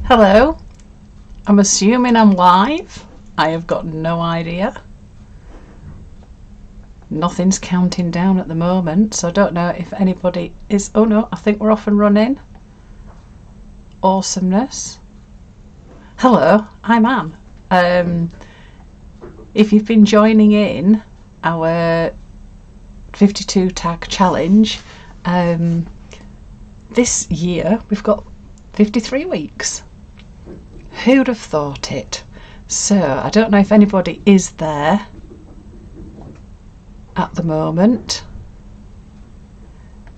Hello, I'm assuming I'm live. I have got no idea. Nothing's counting down at the moment, so I don't know if anybody is... Oh no, I think we're off and running. Awesomeness. Hello, I'm Anne. If you've been joining in our 52 tag challenge, this year we've got 53 weeks. Who'd have thought it? So I don't know if anybody is there at the moment.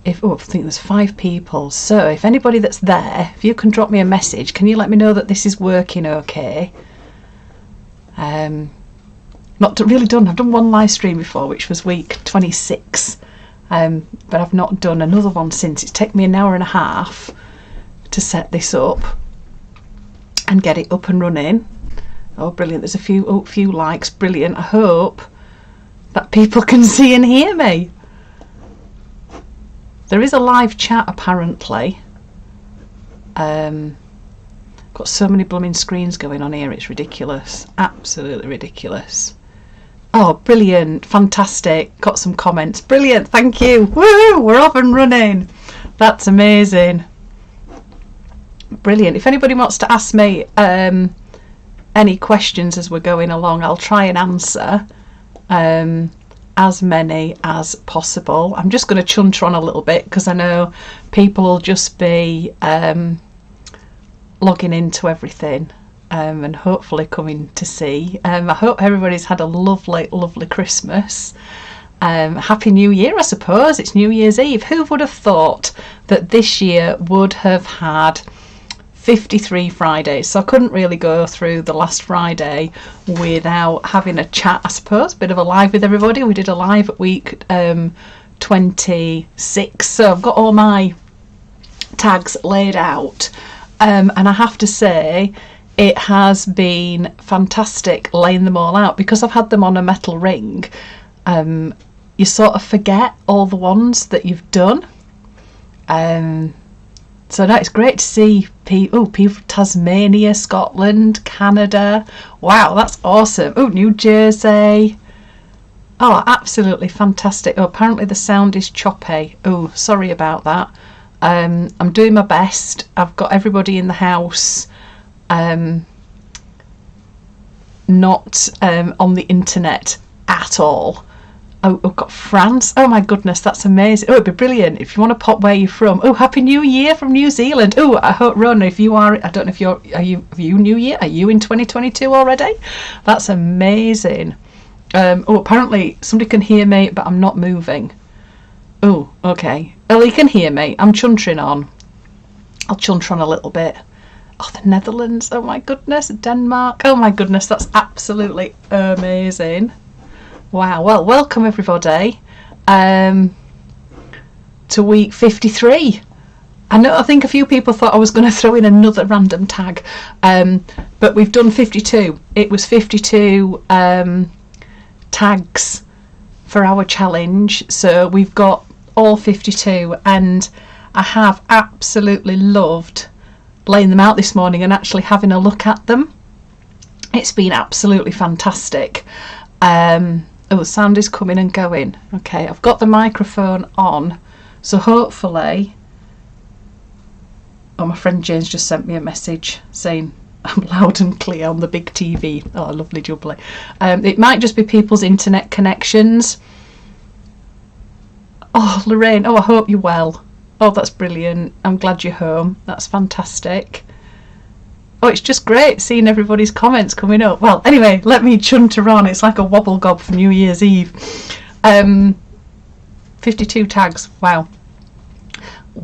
I think there's 5 people. So if anybody that's there, if you can drop me a message, can you let me know that this is working okay? Not really done. I've done one live stream before, which was week 26, but I've not done another one since. It's taken me an hour and a half to set this up and get it up and running. Oh, brilliant. There's a few likes. Brilliant. I hope that people can see and hear me. There is a live chat apparently. Got so many blooming screens going on here, it's ridiculous. Absolutely ridiculous. Oh, brilliant. Fantastic. Got some comments. Brilliant. Thank you. Woo! We're off and running. That's amazing. Brilliant. If anybody wants to ask me any questions as we're going along, I'll try and answer as many as possible. I'm just going to chunter on a little bit because I know people will just be logging into everything and hopefully coming to see. I hope everybody's had a lovely Christmas. Happy New Year, I suppose. It's New Year's Eve. Who would have thought that this year would have had 53 Fridays? So I couldn't really go through the last Friday without having a chat, I suppose, a bit of a live with everybody. We did a live at week 26, so I've got all my tags laid out, and I have to say it has been fantastic laying them all out because I've had them on a metal ring. You sort of forget all the ones that you've done. So now it's great to see people from Tasmania, Scotland, Canada. Wow, that's awesome. Oh, New Jersey. Oh, absolutely fantastic. Oh, apparently the sound is choppy. Oh, sorry about that. I'm doing my best. I've got everybody in the house, not on the internet at all. Oh, I've got France. Oh my goodness, that's amazing. Oh, it'd be brilliant if you want to pop where you're from. Oh, Happy New Year from New Zealand. Oh, I hope, Ron, if you are, I don't know if are you New Year? Are you in 2022 already? That's amazing. Oh, apparently somebody can hear me, but I'm not moving. Oh, okay. Oh, you can hear me. I'm chuntering on. I'll chunter on a little bit. Oh, the Netherlands. Oh my goodness. Denmark. Oh my goodness, that's absolutely amazing. Wow, well, welcome everybody to week 53. I think a few people thought I was going to throw in another random tag, but we've done 52. It was 52 tags for our challenge, so we've got all 52, and I have absolutely loved laying them out this morning and actually having a look at them. It's been absolutely fantastic. Oh, the sound is coming and going. Okay, I've got the microphone on, so hopefully... Oh, my friend Jane's just sent me a message saying I'm loud and clear on the big TV. Oh, lovely jubbly. It might just be people's internet connections. Oh, Lorraine, oh, I hope you're well. Oh, that's brilliant. I'm glad you're home. That's fantastic. Oh, it's just great seeing everybody's comments coming up. Well, anyway, let me chunter on. It's like a wobble gob for New Year's Eve. 52 tags. Wow.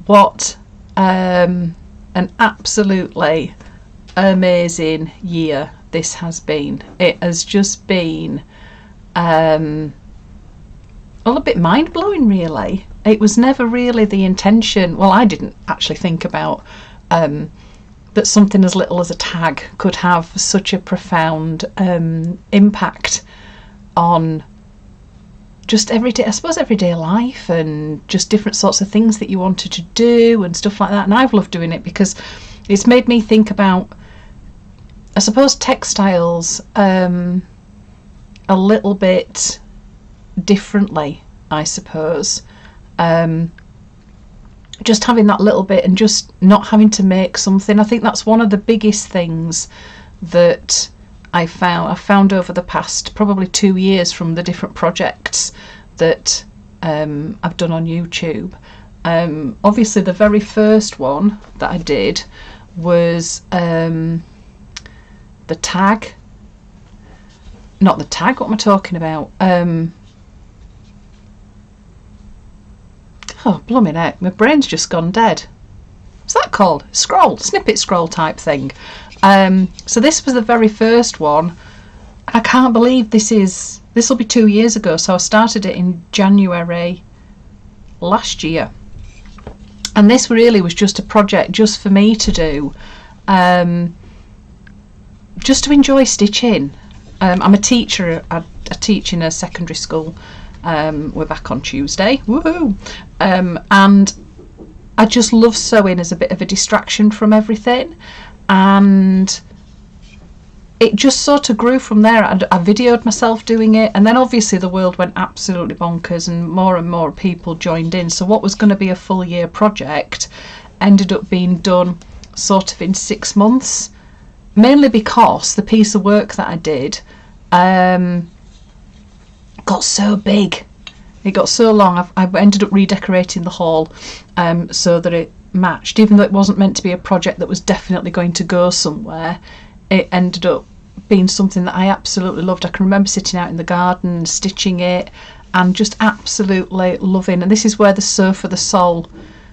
What an absolutely amazing year this has been. It has just been a bit mind-blowing, really. It was never really the intention. Well, I didn't actually think about that something as little as a tag could have such a profound impact on just everyday life and just different sorts of things that you wanted to do and stuff like that. And I've loved doing it because it's made me think about, I suppose, textiles a little bit differently, I suppose. Just having that little bit and just not having to make something. I think that's one of the biggest things that I found over the past probably 2 years from the different projects that I've done on YouTube. Obviously the very first one that I did was the tag. Not the tag, what am I talking about? Oh, blooming heck, my brain's just gone dead. What's that called? Snippet scroll type thing. So this was the very first one. I can't believe this will be 2 years ago. So I started it in January last year. And this really was just a project just for me to do. Just to enjoy stitching. I'm a teacher. I teach in a secondary school. We're back on Tuesday. Woohoo! And I just love sewing as a bit of a distraction from everything. And it just sort of grew from there. I videoed myself doing it, and then obviously the world went absolutely bonkers and more people joined in. So what was going to be a full year project ended up being done sort of in 6 months, mainly because the piece of work that I did got so big. It got so long. I ended up redecorating the hall so that it matched, even though it wasn't meant to be a project that was definitely going to go somewhere. It ended up being something that I absolutely loved. I can remember sitting out in the garden, stitching it, and just absolutely loving. And this is where the Sew for the Soul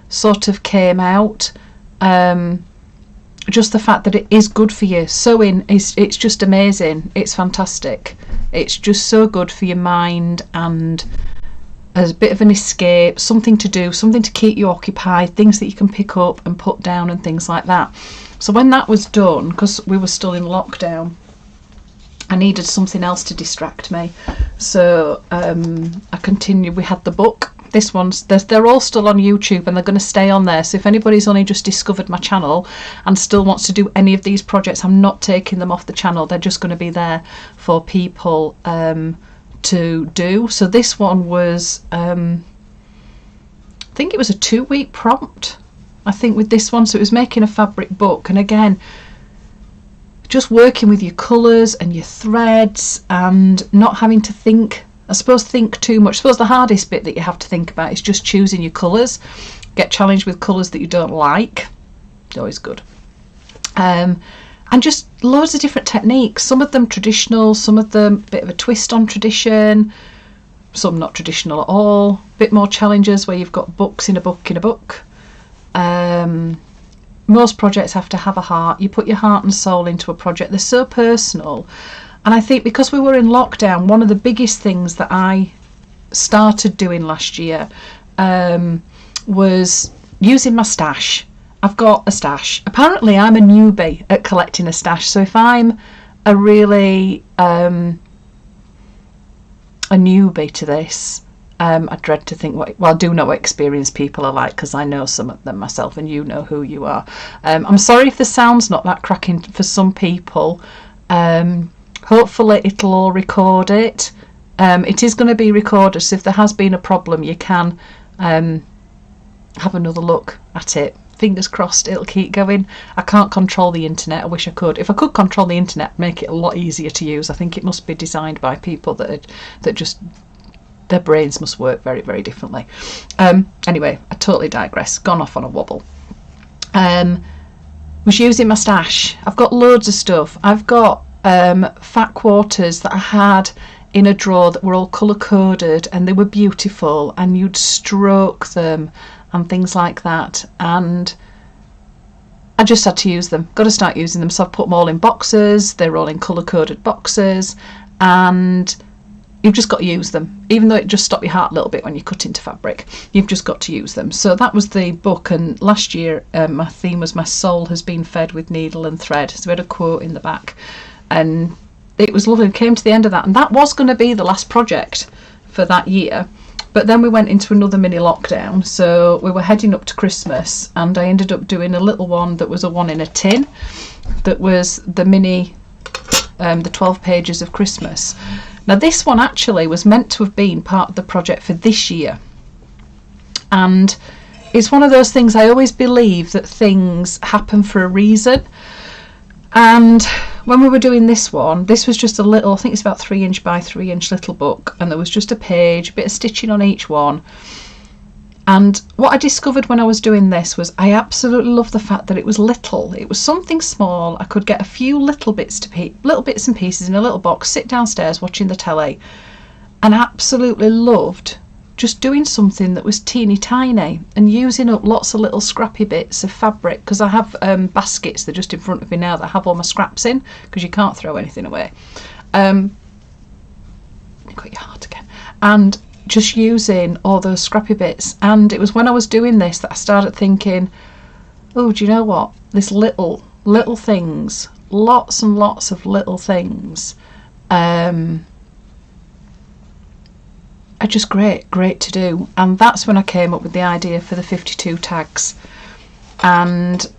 sort of came out. Just the fact that it is good for you. Sewing it's just amazing. It's fantastic. It's just so good for your mind, and as a bit of an escape, something to do, something to keep you occupied, things that you can pick up and put down and things like that. So when that was done, because we were still in lockdown, I needed something else to distract me. So I continued. We had the book. This one's, they're all still on YouTube, and they're going to stay on there. So if anybody's only just discovered my channel and still wants to do any of these projects, I'm not taking them off the channel. They're just going to be there for people to do. So this one was, I think it was a 2-week prompt, I think, with this one. So it was making a fabric book, and again, just working with your colours and your threads and not having to think too much. I suppose the hardest bit that you have to think about is just choosing your colours. Get challenged with colours that you don't like. It's always good. And just loads of different techniques. Some of them traditional, some of them a bit of a twist on tradition, some not traditional at all. A bit more challenges where you've got books in a book in a book. Most projects have to have a heart. You put your heart and soul into a project. They're so personal. And I think because we were in lockdown, one of the biggest things that I started doing last year was using my stash. I've got a stash. Apparently I'm a newbie at collecting a stash. So if I'm a really a newbie to this, I dread to think I do know what experienced people are like, because I know some of them myself, and you know who you are. I'm sorry if the sound's not that cracking for some people. Hopefully it'll all record it. It is going to be recorded, so if there has been a problem, you can have another look at it. Fingers crossed it'll keep going. I can't control the internet. I wish I could. If I could control the internet, make it a lot easier to use. I think it must be designed by people that just, their brains must work very, very differently. Anyway, I totally digress. Gone off on a wobble. Was using my stash. I've got loads of stuff. I've got fat quarters that I had in a drawer that were all colour coded, and they were beautiful, and you'd stroke them and things like that, and I just had to use them. Got to start using them. So I've put them all in boxes. They're all in colour coded boxes, and you've just got to use them, even though it just stops your heart a little bit when you cut into fabric. You've just got to use them. So that was the book, and last year my theme was my soul has been fed with needle and thread. So we had a quote in the back, and it was lovely. We came to the end of that, and that was going to be the last project for that year. But then we went into another mini lockdown, so we were heading up to Christmas, and I ended up doing a little one that was a one in a tin, that was the mini, the 12 pages of Christmas. Now this one actually was meant to have been part of the project for this year, and it's one of those things, I always believe that things happen for a reason. And when we were doing this one, this was just a little, I think it's about 3" by 3" little book, and there was just a page, a bit of stitching on each one. And what I discovered when I was doing this was I absolutely loved the fact that it was little. It was something small. I could get a few little bits and pieces in a little box, sit downstairs watching the telly, and absolutely loved just doing something that was teeny tiny and using up lots of little scrappy bits of fabric, because I have baskets, they're just in front of me now, that have all my scraps in, because you can't throw anything away. Cut your heart again. And just using all those scrappy bits. And it was when I was doing this that I started thinking, oh, do you know what, this little things, lots and lots of little things, are just great to do. And that's when I came up with the idea for the 52 tags. And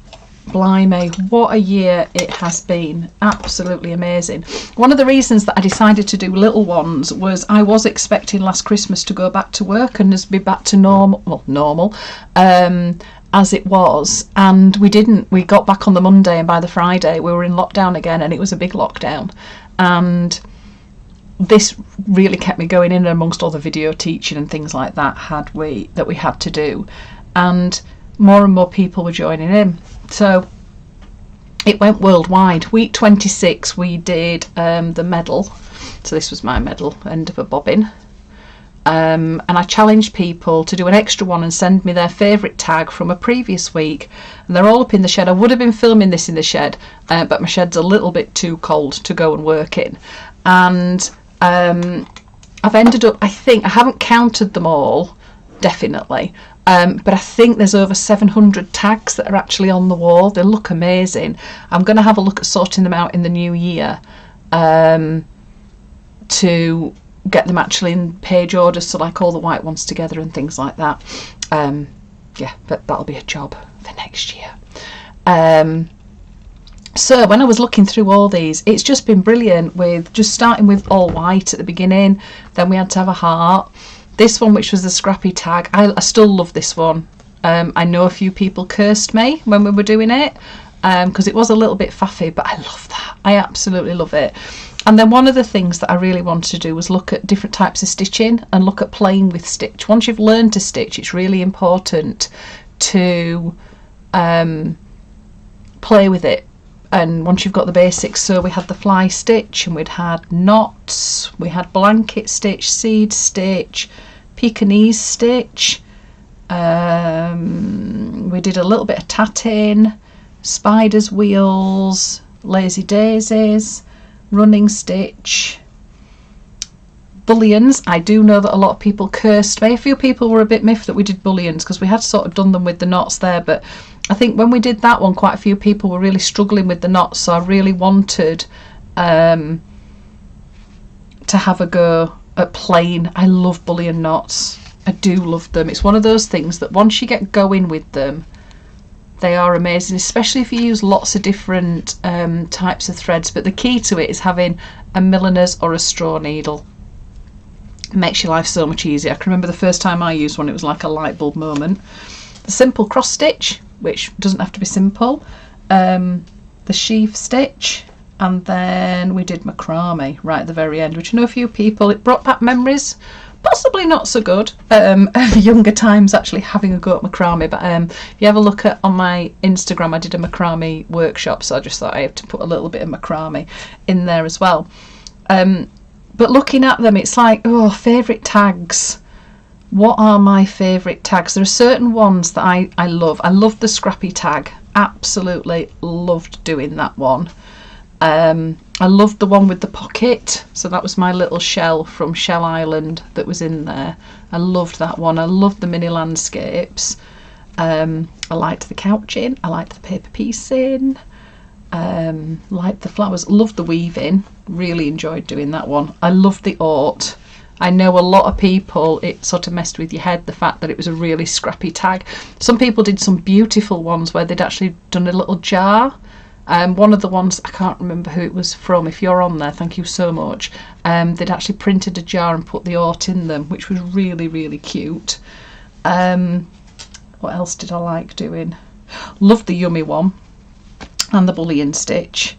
blimey, what a year it has been. Absolutely amazing. One of the reasons that I decided to do little ones was I was expecting last Christmas to go back to work and just be back to normal as it was, and we didn't. We got back on the Monday, and by the Friday we were in lockdown again, and it was a big lockdown. And this really kept me going, in amongst all the video teaching and things like that we had to do, and more and more people were joining in, so it went worldwide. Week 26 we did the medal, so this was my medal, end of a bobbin, and I challenged people to do an extra one and send me their favourite tag from a previous week, and they're all up in the shed. I would have been filming this in the shed, but my shed's a little bit too cold to go and work in, and I've ended up, I think, I haven't counted them all, definitely, but I think there's over 700 tags that are actually on the wall. They look amazing. I'm going to have a look at sorting them out in the new year, to get them actually in page order, so like all the white ones together and things like that. Yeah, but that'll be a job for next year. So when I was looking through all these, it's just been brilliant, with just starting with all white at the beginning, then we had to have a heart. This one, which was the scrappy tag, I still love this one. I know a few people cursed me when we were doing it, because it was a little bit faffy, but I love that. I absolutely love it. And then one of the things that I really wanted to do was look at different types of stitching and look at playing with stitch. Once you've learned to stitch, it's really important to play with it. And once you've got the basics, so we had the fly stitch, and we'd had knots, we had blanket stitch, seed stitch, Pekingese stitch, we did a little bit of tatting, spider's wheels, lazy daisies, running stitch, bullions. I do know that a lot of people cursed me. A few people were a bit miffed that we did bullions, because we had sort of done them with the knots there, but I think when we did that one, quite a few people were really struggling with the knots, so I really wanted to have a go at plain. I love bullion knots. I do love them. It's one of those things that once you get going with them, they are amazing, especially if you use lots of different types of threads. But the key to it is having a milliner's or a straw needle. It makes your life so much easier. I can remember the first time I used one, it was like a light bulb moment. The simple cross stitch, which doesn't have to be simple, the sheaf stitch, and then we did macrame right at the very end, which I know a few people, it brought back memories, possibly not so good, younger times actually having a go at macrame. But if you have a look at on my Instagram, I did a macrame workshop, so I just thought I had to put a little bit of macrame in there as well. But looking at them, it's like, oh, favourite tags. What are my favourite tags? There are certain ones that I love. I love the scrappy tag. Absolutely loved doing that one. I loved the one with the pocket. So that was my little shell from Shell Island that was in there. I loved that one. I loved the mini landscapes. I liked the couching. I liked the paper piecing. Liked the flowers. Loved the weaving. Really enjoyed doing that one. I loved the art. I know a lot of people, it sort of messed with your head, the fact that it was a really scrappy tag. Some people did some beautiful ones where they'd actually done a little jar. One of the ones, I can't remember who it was from, if you're on there, thank you so much. They'd actually printed a jar and put the art in them, which was really, really cute. What else did I like doing? Loved the yummy one and the bullion stitch.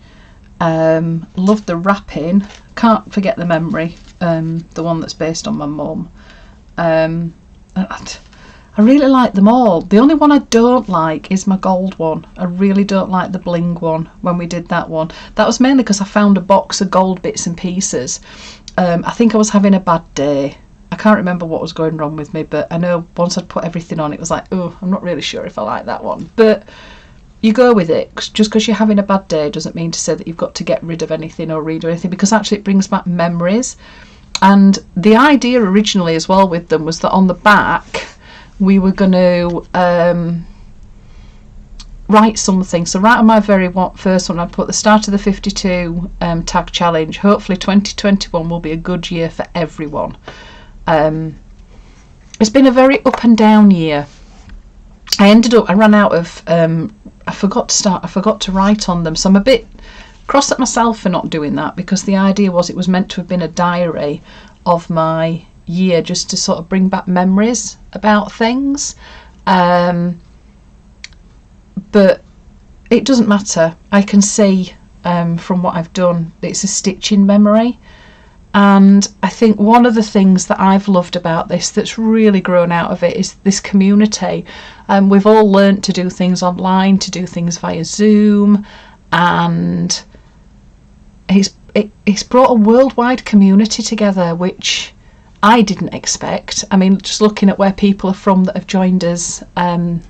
Loved the wrapping. Can't forget the memory, the one that's based on my mum. I really like them all. The only one I don't like is my gold one. I really don't like the bling one when we did that one. That was mainly because I found a box of gold bits and pieces. I think I was having a bad day. I can't remember what was going wrong with me, but I know once I'd put everything on, it was like, oh, I'm not really sure if I like that one. But you go with it. Just because you're having a bad day doesn't mean to say that you've got to get rid of anything or redo anything, because actually it brings back memories. And the idea originally as well with them was that on the back we were going to write something. So right on my very first one, I put the start of the 52 tag challenge. Hopefully 2021 will be a good year for everyone. It's been a very up and down year. I ran out of I forgot to write on them, so I'm a bit cross at myself for not doing that, because the idea was it was meant to have been a diary of my year, just to sort of bring back memories about things. But it doesn't matter. I can see from what I've done, it's a stitching memory. And I think one of the things that I've loved about this, that's really grown out of it, is this community. We've all learnt to do things online, to do things via Zoom, and it's brought a worldwide community together, which I didn't expect. I mean, just looking at where people are from that have joined us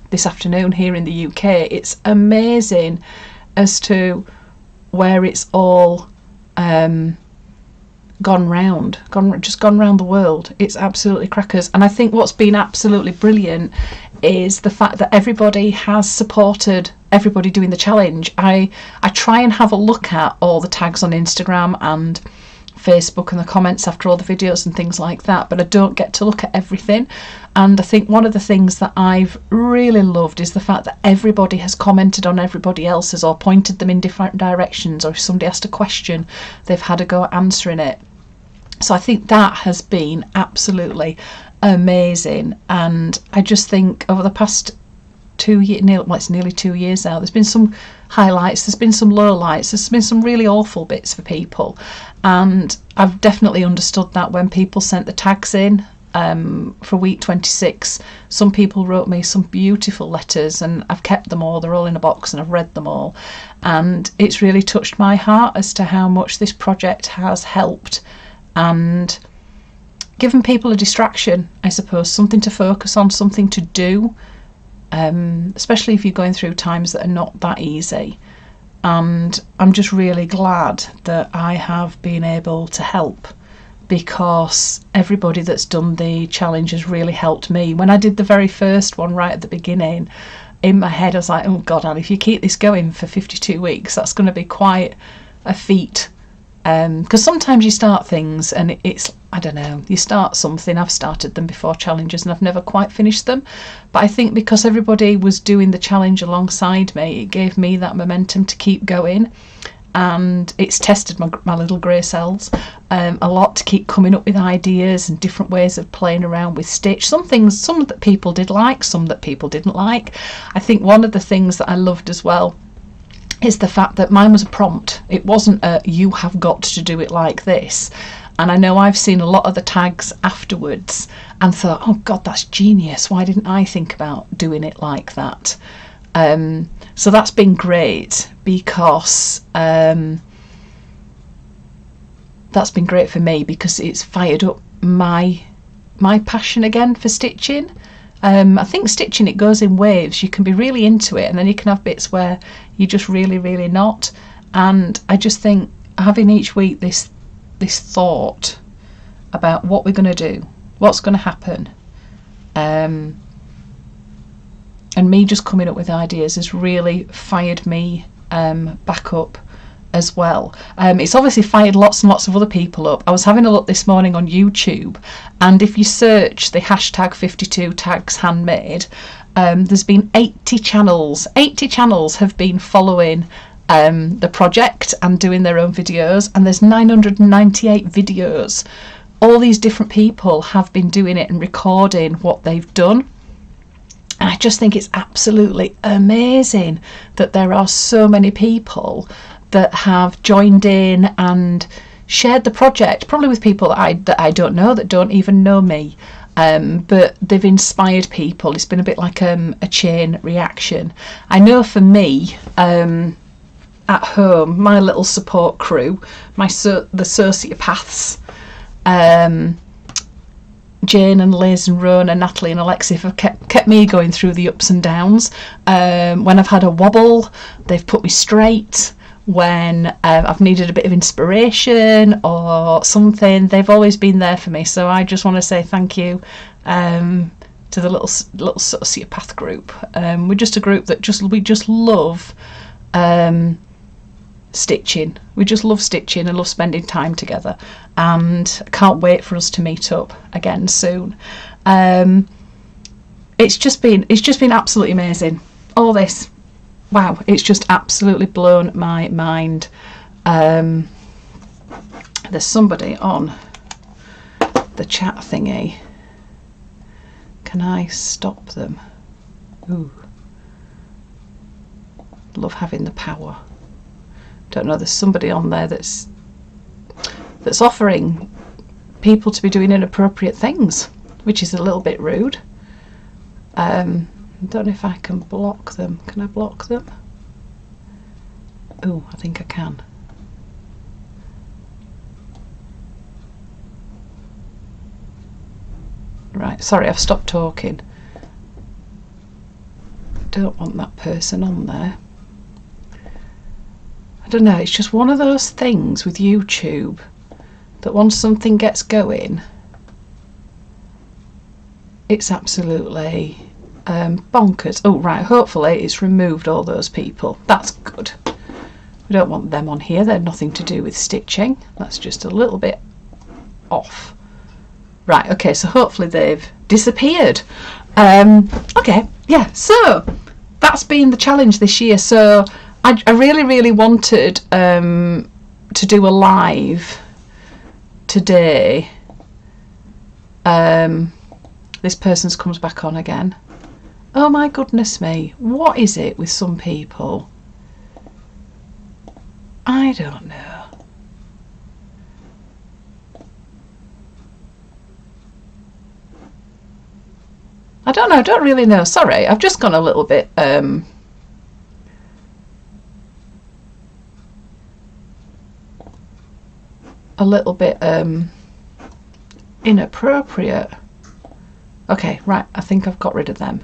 this afternoon here in the UK, it's amazing as to where it's all gone round the world. It's absolutely crackers. And I think what's been absolutely brilliant is the fact that everybody has supported everybody doing the challenge. I try and have a look at all the tags on Instagram and Facebook and the comments after all the videos and things like that, but I don't get to look at everything. And I think one of the things that I've really loved is the fact that everybody has commented on everybody else's, or pointed them in different directions, or if somebody asked a question, they've had a go at answering it. So I think that has been absolutely amazing. And I just think over the past 2 years, well, it's nearly 2 years now, there's been some highlights, there's been some lowlights, there's been some really awful bits for people, and I've definitely understood that when people sent the tags in for week 26. Some people wrote me some beautiful letters, and I've kept them all. They're all in a box and I've read them all, and it's really touched my heart as to how much this project has helped and given people a distraction, I suppose, something to focus on, something to do. Especially if you're going through times that are not that easy. And I'm just really glad that I have been able to help, because everybody that's done the challenge has really helped me. When I did the very first one right at the beginning, in my head I was like, oh God, Anne, if you keep this going for 52 weeks, that's going to be quite a feat. Because sometimes you start things and it's, I don't know, you start something. I've started them before, challenges, and I've never quite finished them. But I think because everybody was doing the challenge alongside me, it gave me that momentum to keep going. And it's tested my little grey cells a lot to keep coming up with ideas and different ways of playing around with stitch. Some that people did like, some that people didn't like. I think one of the things that I loved as well is the fact that mine was a prompt. It wasn't a you have got to do it like this. And I know I've seen a lot of the tags afterwards and thought, oh God, that's genius, why didn't I think about doing it like that? So that's been great, because that's been great for me, because it's fired up my passion again for stitching. I think stitching, it goes in waves. You can be really into it, and then you can have bits where you're just really, really not. And I just think having each week this thought about what we're going to do, what's going to happen, and me just coming up with ideas has really fired me back up as well. It's obviously fired lots and lots of other people up. I was having a look this morning on YouTube, and if you search the hashtag 52 tags handmade, there's been 80 channels. 80 channels have been following the project and doing their own videos, and there's 998 videos. All these different people have been doing it and recording what they've done. I just think it's absolutely amazing that there are so many people that have joined in and shared the project, probably with people that I don't know, that don't even know me, but they've inspired people. It's been a bit like a chain reaction. I know for me, at home, my little support crew, the sociopaths, Jane and Liz and Rona, Natalie and Alexia have kept me going through the ups and downs. When I've had a wobble, they've put me straight. When I've needed a bit of inspiration or something, they've always been there for me. So I just want to say thank you to the little sociopath group. We're just a group that we just love stitching. We just love stitching and love spending time together, and I can't wait for us to meet up again soon. It's just been absolutely amazing, all this. Wow, it's just absolutely blown my mind. There's somebody on the chat thingy. Can I stop them? Ooh, love having the power. Don't know, there's somebody on there that's offering people to be doing inappropriate things, which is a little bit rude. I don't know if I can block them. Can I block them? Oh, I think I can. Right, sorry, I've stopped talking. Don't want that person on there. I don't know, it's just one of those things with YouTube that once something gets going, it's absolutely bonkers. Oh right, hopefully it's removed all those people. That's good. We don't want them on here. They're nothing to do with stitching. That's just a little bit off. Right, okay, so hopefully they've disappeared. Okay, yeah, so that's been the challenge this year. So I really wanted to do a live today. This person's comes back on again. Oh my goodness me, what is it with some people? I don't know. I don't know, I don't really know. Sorry, I've just gone a little bit inappropriate. Okay, right, I think I've got rid of them.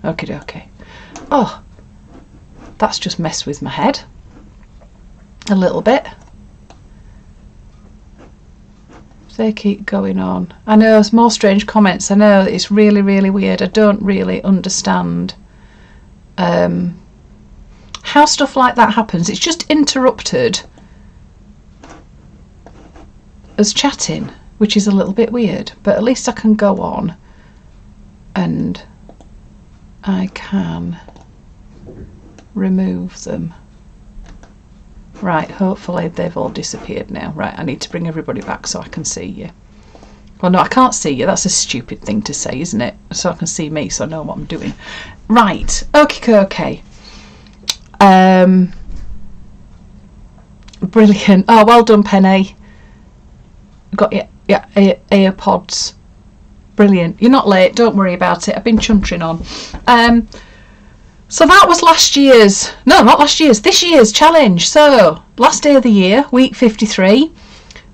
Okay. Oh, that's just messed with my head a little bit. They keep going on. I know there's more strange comments. I know it's really weird. I don't really understand how stuff like that happens. It's just interrupted as chatting, which is a little bit weird, but at least I can go on and I can remove them. Right, hopefully they've all disappeared now. Right, I need to bring everybody back so I can see you. Well, no, I can't see you. That's a stupid thing to say, isn't it? So I can see me, so I know what I'm doing. Right, okay. Brilliant. Oh, well done, Penny. Got your AirPods. Brilliant. You're not late, don't worry about it. I've been chuntering on. So that was this year's challenge. So last day of the year, week 53.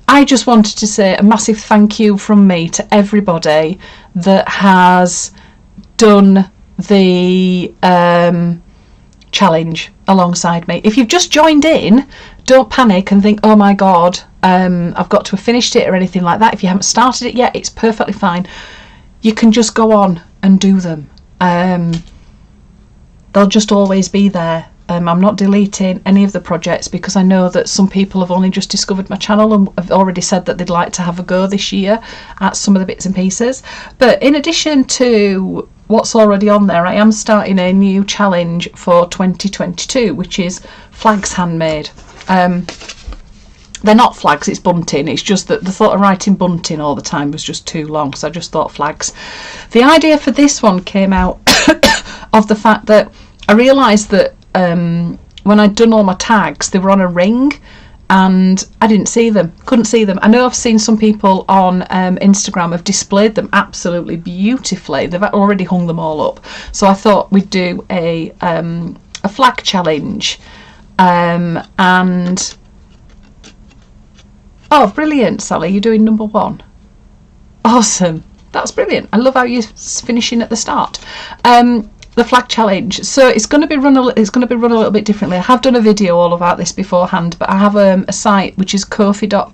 I just wanted to say a massive thank you from me to everybody that has done the challenge alongside me. If you've just joined in, don't panic and think, oh my god, I've got to have finished it or anything like that. If you haven't started it yet, it's perfectly fine. You can just go on and do them. They'll just always be there. I'm not deleting any of the projects because I know that some people have only just discovered my channel and have already said that they'd like to have a go this year at some of the bits and pieces. But in addition to what's already on there, I am starting a new challenge for 2022, which is flags handmade. They're not flags, it's bunting. It's just that the thought of writing bunting all the time was just too long, so I just thought flags. The idea for this one came out of the fact that I realised that when I'd done all my tags, they were on a ring and I didn't see them, couldn't see them. I know I've seen some people on Instagram have displayed them absolutely beautifully. They've already hung them all up. So I thought we'd do a flag challenge. And oh, brilliant, Sally, you're doing number 1. Awesome, that's brilliant. I love how you're finishing at the start. The flag challenge, so it's going to be run a little bit differently. I have done a video all about this beforehand, but I have a site which is ko-fi.com/handmade.